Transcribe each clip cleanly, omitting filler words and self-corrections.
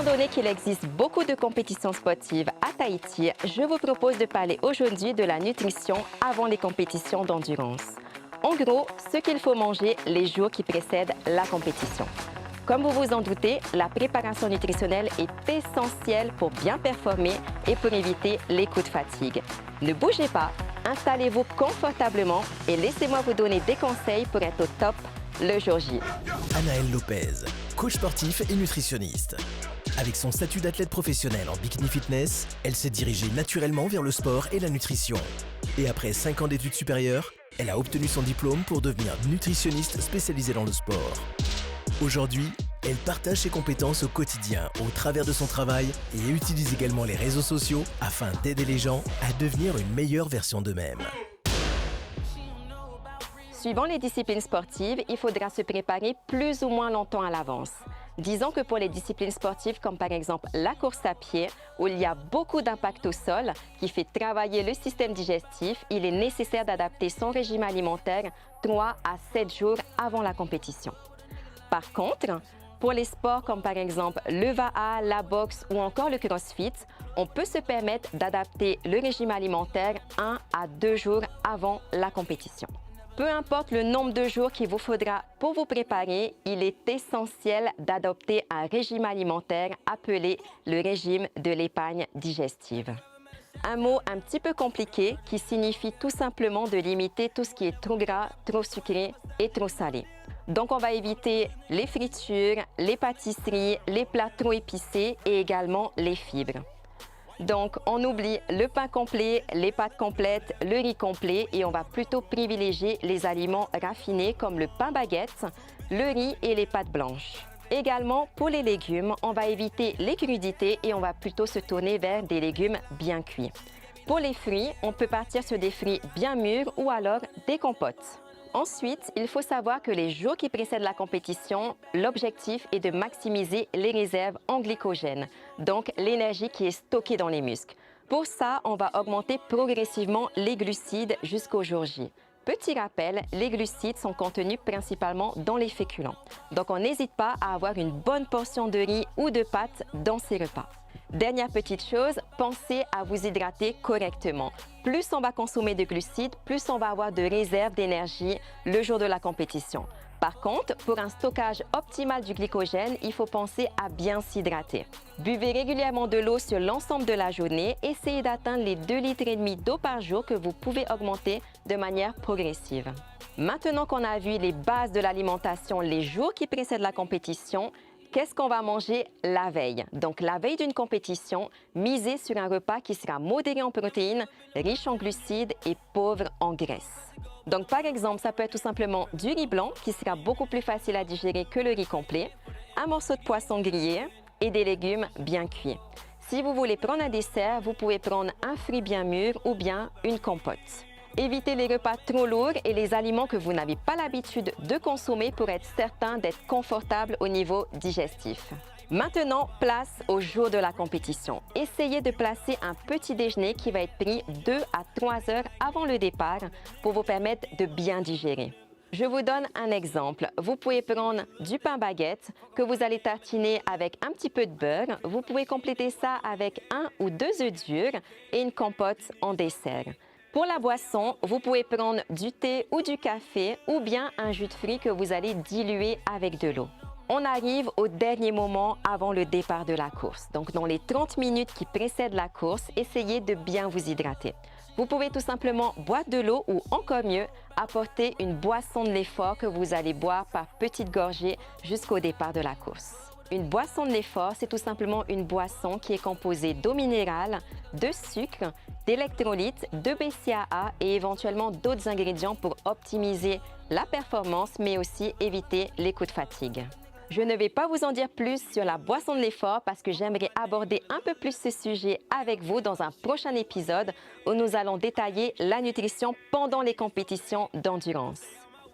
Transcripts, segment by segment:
Étant donné qu'il existe beaucoup de compétitions sportives à Tahiti, je vous propose de parler aujourd'hui de la nutrition avant les compétitions d'endurance. En gros, ce qu'il faut manger les jours qui précèdent la compétition. Comme vous vous en doutez, la préparation nutritionnelle est essentielle pour bien performer et pour éviter les coups de fatigue. Ne bougez pas, installez-vous confortablement et laissez-moi vous donner des conseils pour être au top le jour J. Anaëlle Lopez, coach sportif et nutritionniste. Avec son statut d'athlète professionnel en bikini fitness, elle s'est dirigée naturellement vers le sport et la nutrition. Et après 5 ans d'études supérieures, elle a obtenu son diplôme pour devenir nutritionniste spécialisée dans le sport. Aujourd'hui, elle partage ses compétences au quotidien au travers de son travail et utilise également les réseaux sociaux afin d'aider les gens à devenir une meilleure version d'eux-mêmes. Suivant les disciplines sportives, il faudra se préparer plus ou moins longtemps à l'avance. Disons que pour les disciplines sportives comme par exemple la course à pied, où il y a beaucoup d'impact au sol qui fait travailler le système digestif, il est nécessaire d'adapter son régime alimentaire 3 à 7 jours avant la compétition. Par contre, pour les sports comme par exemple le VAA, la boxe ou encore le crossfit, on peut se permettre d'adapter le régime alimentaire 1 à 2 jours avant la compétition. Peu importe le nombre de jours qu'il vous faudra pour vous préparer, il est essentiel d'adopter un régime alimentaire appelé le régime de l'épargne digestive. Un mot un petit peu compliqué qui signifie tout simplement de limiter tout ce qui est trop gras, trop sucré et trop salé. Donc on va éviter les fritures, les pâtisseries, les plats trop épicés et également les fibres. Donc, on oublie le pain complet, les pâtes complètes, le riz complet et on va plutôt privilégier les aliments raffinés comme le pain baguette, le riz et les pâtes blanches. Également, pour les légumes, on va éviter les crudités et on va plutôt se tourner vers des légumes bien cuits. Pour les fruits, on peut partir sur des fruits bien mûrs ou alors des compotes. Ensuite, il faut savoir que les jours qui précèdent la compétition, l'objectif est de maximiser les réserves en glycogène, donc l'énergie qui est stockée dans les muscles. Pour ça, on va augmenter progressivement les glucides jusqu'au jour J. Petit rappel, les glucides sont contenus principalement dans les féculents. Donc on n'hésite pas à avoir une bonne portion de riz ou de pâtes dans ces repas. Dernière petite chose, pensez à vous hydrater correctement. Plus on va consommer de glucides, plus on va avoir de réserves d'énergie le jour de la compétition. Par contre, pour un stockage optimal du glycogène, il faut penser à bien s'hydrater. Buvez régulièrement de l'eau sur l'ensemble de la journée. Essayez d'atteindre les 2,5 litres d'eau par jour que vous pouvez augmenter de manière progressive. Maintenant qu'on a vu les bases de l'alimentation les jours qui précèdent la compétition, qu'est-ce qu'on va manger la veille? Donc, la veille d'une compétition, misez sur un repas qui sera modéré en protéines, riche en glucides et pauvre en graisse. Donc, par exemple, ça peut être tout simplement du riz blanc qui sera beaucoup plus facile à digérer que le riz complet, un morceau de poisson grillé et des légumes bien cuits. Si vous voulez prendre un dessert, vous pouvez prendre un fruit bien mûr ou bien une compote. Évitez les repas trop lourds et les aliments que vous n'avez pas l'habitude de consommer pour être certain d'être confortable au niveau digestif. Maintenant, place au jour de la compétition. Essayez de placer un petit déjeuner qui va être pris 2 à 3 heures avant le départ pour vous permettre de bien digérer. Je vous donne un exemple. Vous pouvez prendre du pain baguette que vous allez tartiner avec un petit peu de beurre. Vous pouvez compléter ça avec 1 ou 2 œufs durs et une compote en dessert. Pour la boisson, vous pouvez prendre du thé ou du café ou bien un jus de fruits que vous allez diluer avec de l'eau. On arrive au dernier moment avant le départ de la course. Donc, dans les 30 minutes qui précèdent la course, essayez de bien vous hydrater. Vous pouvez tout simplement boire de l'eau ou encore mieux, apporter une boisson de l'effort que vous allez boire par petites gorgées jusqu'au départ de la course. Une boisson de l'effort, c'est tout simplement une boisson qui est composée d'eau minérale, de sucre, d'électrolytes, de BCAA et éventuellement d'autres ingrédients pour optimiser la performance, mais aussi éviter les coups de fatigue. Je ne vais pas vous en dire plus sur la boisson de l'effort parce que j'aimerais aborder un peu plus ce sujet avec vous dans un prochain épisode où nous allons détailler la nutrition pendant les compétitions d'endurance.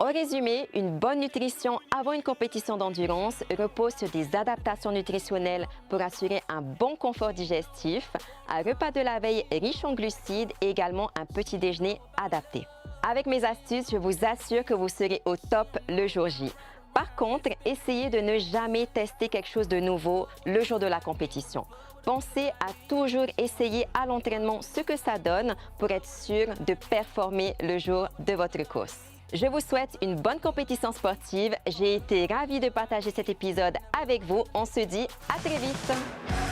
En résumé, une bonne nutrition avant une compétition d'endurance repose sur des adaptations nutritionnelles pour assurer un bon confort digestif, un repas de la veille riche en glucides et également un petit déjeuner adapté. Avec mes astuces, je vous assure que vous serez au top le jour J. Par contre, essayez de ne jamais tester quelque chose de nouveau le jour de la compétition. Pensez à toujours essayer à l'entraînement ce que ça donne pour être sûr de performer le jour de votre course. Je vous souhaite une bonne compétition sportive. J'ai été ravie de partager cet épisode avec vous. On se dit à très vite!